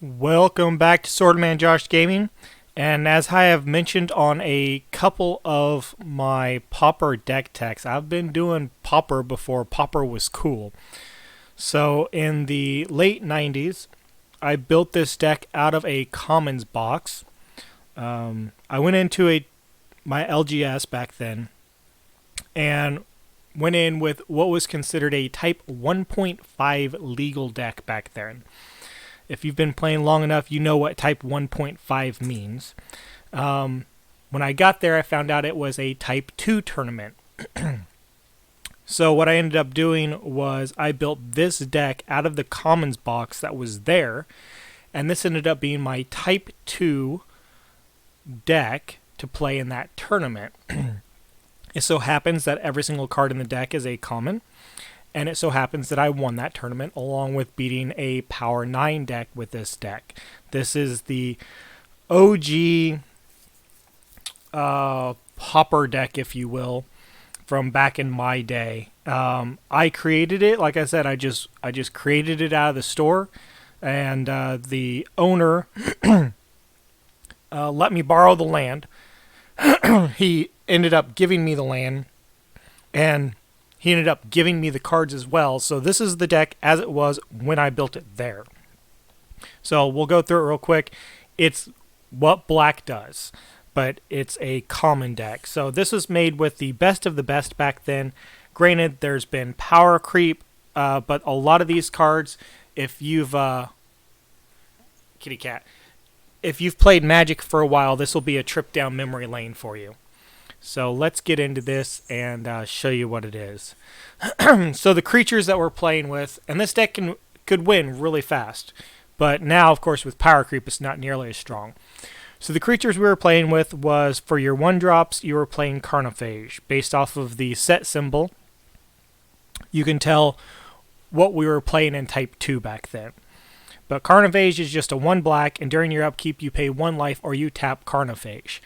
Welcome back to Swordman Josh Gaming, and as I have mentioned on a couple of my Pauper deck techs, I've been doing Pauper before Pauper was cool. So in the late 90s, I built this deck out of a Commons box. I went into my LGS back then, and went in with what was considered a Type 1.5 legal deck back then. If you've been playing long enough, you know what Type 1.5 means. When I got there, I found out it was a Type 2 tournament. So what I ended up doing was I built this deck out of the Commons box that was there, and this ended up being my Type 2 deck to play in that tournament. It so happens that every single card in the deck is a common, and it so happens that I won that tournament along with beating a Power 9 deck with this deck. This is the OG Pauper deck, if you will, from back in my day. I created it, like I said, I just created it out of the store, and the owner let me borrow the land. He ended up giving me the land, and he ended up giving me the cards as well. So this is the deck as it was when I built it there. So we'll go through it real quick. It's what black does, but it's a common deck. So this was made with the best of the best back then. Granted, there's been power creep, but a lot of these cards, if you've kitty cat, if you've played Magic for a while, this will be a trip down memory lane for you. So let's get into this and show you what it is. So the creatures that we're playing with, and this deck could win really fast, but now, of course, with power creep, it's not nearly as strong. So the creatures we were playing with was, for your 1-drops, you were playing Carnophage. Based off of the set symbol, you can tell what we were playing in Type 2 back then. But Carnophage is just a 1 black, and during your upkeep, you pay 1 life or you tap Carnophage.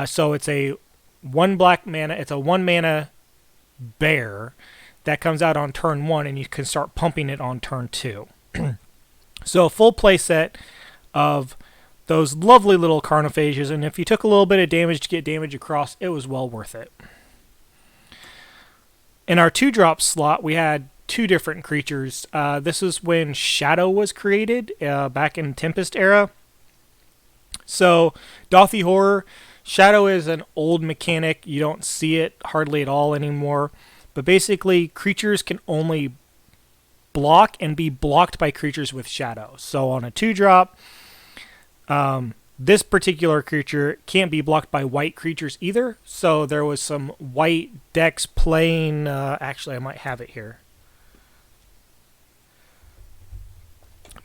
So it's a 1 black mana, it's a 1 mana bear that comes out on turn 1, and you can start pumping it on turn 2. So a full play set of those lovely little Carnophages, and if you took a little bit of damage to get damage across, it was well worth it. In our 2-drop slot, we had 2 different creatures. This is when Shadow was created, back in Tempest era. So Dothy Horror, Shadow is an old mechanic. You don't see it hardly at all anymore. But basically, creatures can only block and be blocked by creatures with Shadow. So on a 2-drop, this particular creature can't be blocked by white creatures either. So there was some white decks playing... actually, I might have it here.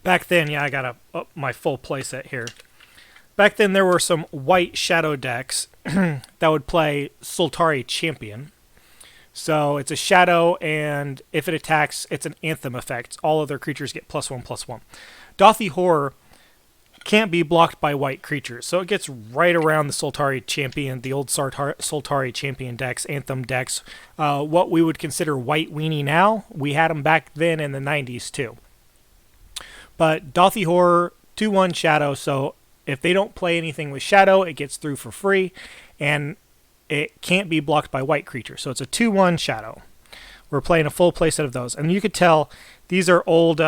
Back then, yeah, I got my full playset here. Back then, there were some white Shadow decks that would play Sultari Champion. So it's a Shadow, and if it attacks, it's an Anthem effect. All other creatures get +1/+1. Dothy Horror can't be blocked by white creatures, so it gets right around the Sultari Champion, the old Sultari Champion decks, Anthem decks. What we would consider white weenie now, we had them back then in the 90s too. But Dothy Horror, 2/1 Shadow, so if they don't play anything with Shadow, it gets through for free, and it can't be blocked by white creatures. So it's a 2/1 Shadow. We're playing a full playset of those. And you could tell these are old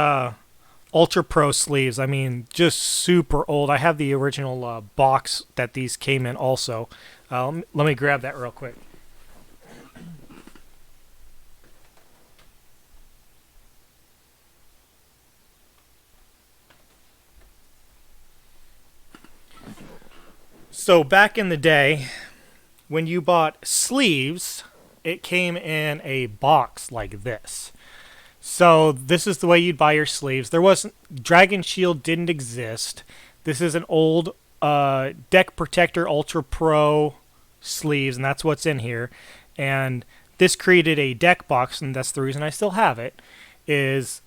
Ultra Pro sleeves. I mean, just super old. I have the original box that these came in also. Let me grab that real quick. So back in the day, when you bought sleeves, it came in a box like this. So this is the way you'd buy your sleeves. There wasn't... Dragon Shield didn't exist. This is an old Deck Protector Ultra Pro sleeves, and that's what's in here. And this created a deck box, and that's the reason I still have it, is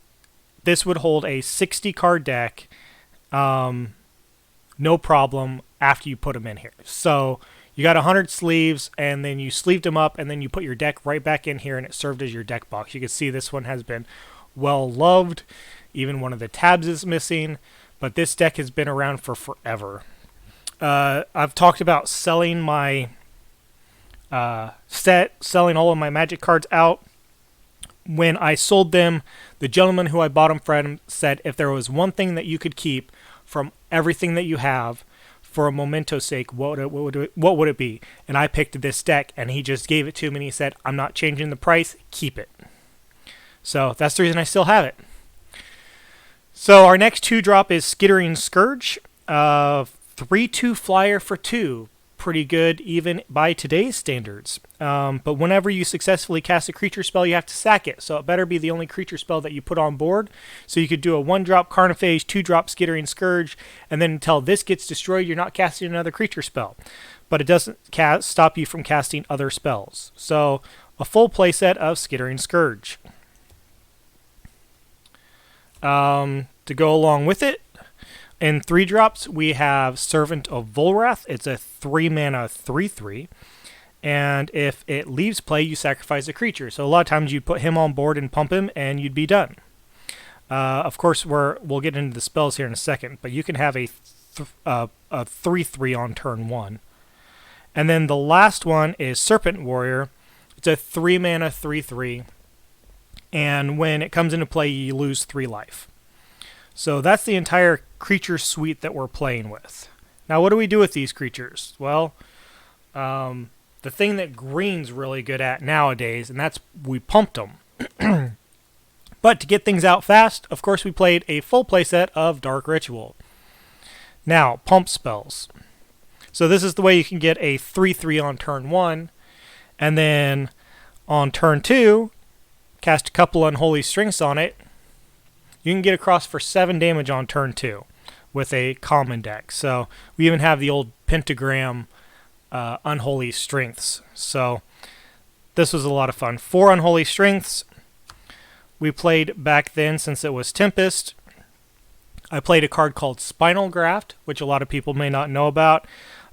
this would hold a 60-card deck, no problem, after you put them in here. So you got 100 sleeves, and then you sleeved them up, and then you put your deck right back in here, and it served as your deck box. You can see this one has been well loved. Even one of the tabs is missing, but this deck has been around for forever. I've talked about selling my selling all of my Magic cards out. When I sold them, the gentleman who I bought them from said if there was one thing that you could keep from everything that you have for a memento's sake, what would it be? And I picked this deck, and he just gave it to me, and he said, I'm not changing the price, keep it. So that's the reason I still have it. So our next 2-drop is Skittering Scourge. 3/2 flyer for 2. Pretty good even by today's standards. But whenever you successfully cast a creature spell, you have to sack it. So it better be the only creature spell that you put on board. So you could do a 1-drop Carnophage, 2-drop Skittering Scourge, and then until this gets destroyed, you're not casting another creature spell. But it doesn't stop you from casting other spells. So a full playset of Skittering Scourge. To go along with it, in 3-drops, we have Servant of Volrath. It's a 3-mana 3/3. And if it leaves play, you sacrifice a creature. So a lot of times you'd put him on board and pump him, and you'd be done. Of course, we'll get into the spells here in a second, but you can have a 3/3 on turn 1. And then the last one is Serpent Warrior. It's a 3-mana 3/3. And when it comes into play, you lose 3 life. So that's the entire creature suite that we're playing with. Now, what do we do with these creatures? Well, the thing that green's really good at nowadays, and that's we pumped them. But to get things out fast, of course, we played a full playset of Dark Ritual. Now, pump spells. So this is the way you can get a 3/3 on turn 1, and then on turn 2, cast a couple Unholy Strengths on it. You can get across for 7 damage on turn 2 with a common deck. So we even have the old Pentagram Unholy Strengths. So this was a lot of fun. 4 Unholy Strengths. We played back then, since it was Tempest, I played a card called Spinal Graft, which a lot of people may not know about.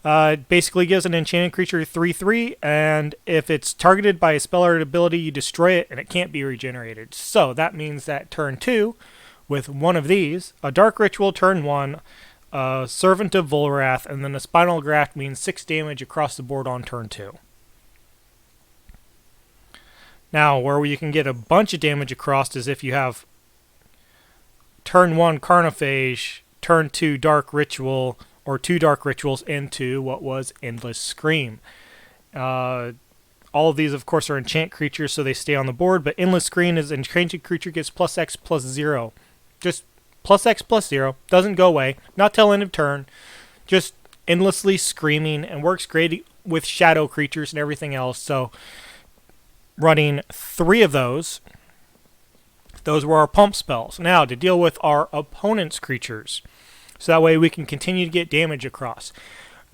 It basically gives an enchanted creature 3/3, and if it's targeted by a spell or ability, you destroy it, and it can't be regenerated. So that means that turn 2, with one of these, a Dark Ritual turn 1, a Servant of Volrath, and then a Spinal Graft means 6 damage across the board on turn 2. Now, where you can get a bunch of damage across is if you have turn 1 Carnophage, turn 2 Dark Ritual, or 2 Dark Rituals into what was Endless Scream. All of these, of course, are enchant creatures, so they stay on the board, but Endless Scream is an enchanted creature gets +X+0. Just +X+0. Doesn't go away. Not till end of turn. Just endlessly screaming, and works great with shadow creatures and everything else. So running 3 of those. Those were our pump spells. Now, to deal with our opponent's creatures. So that way we can continue to get damage across.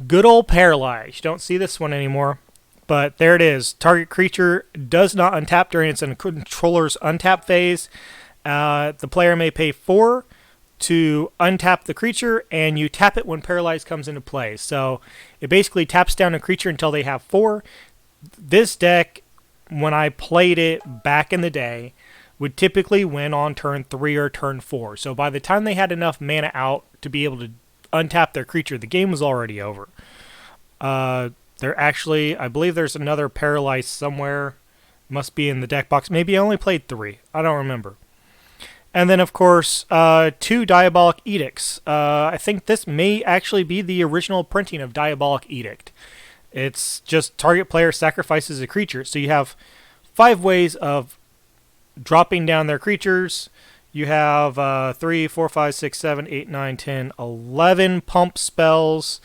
Good old Paralyze. You don't see this one anymore, but there it is. Target creature does not untap during its controller's untap phase. The player may pay 4 to untap the creature, and you tap it when Paralyze comes into play. So it basically taps down a creature until they have 4. This deck, when I played it back in the day, would typically win on turn 3 or turn 4. So by the time they had enough mana out to be able to untap their creature, the game was already over. There actually, I believe there's another Paralyze somewhere. Must be in the deck box. Maybe I only played 3. I don't remember. And then, of course, 2 Diabolic Edicts. I think this may actually be the original printing of Diabolic Edict. It's just target player sacrifices a creature. So you have 5 ways of dropping down their creatures. You have 3, 4, 5, 6, 7, 8, 9, 10, 11 pump spells,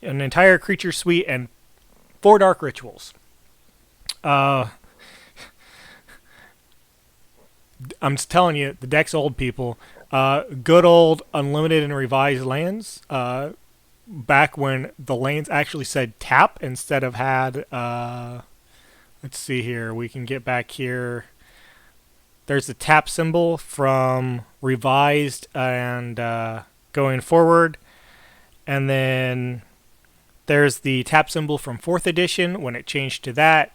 an entire creature suite, and 4 Dark Rituals. I'm just telling you, the deck's old, people. Good old unlimited and revised lands. Back when the lanes actually said tap instead of had... let's see here. We can get back here. There's the tap symbol from revised and going forward. And then there's the tap symbol from 4th edition when it changed to that.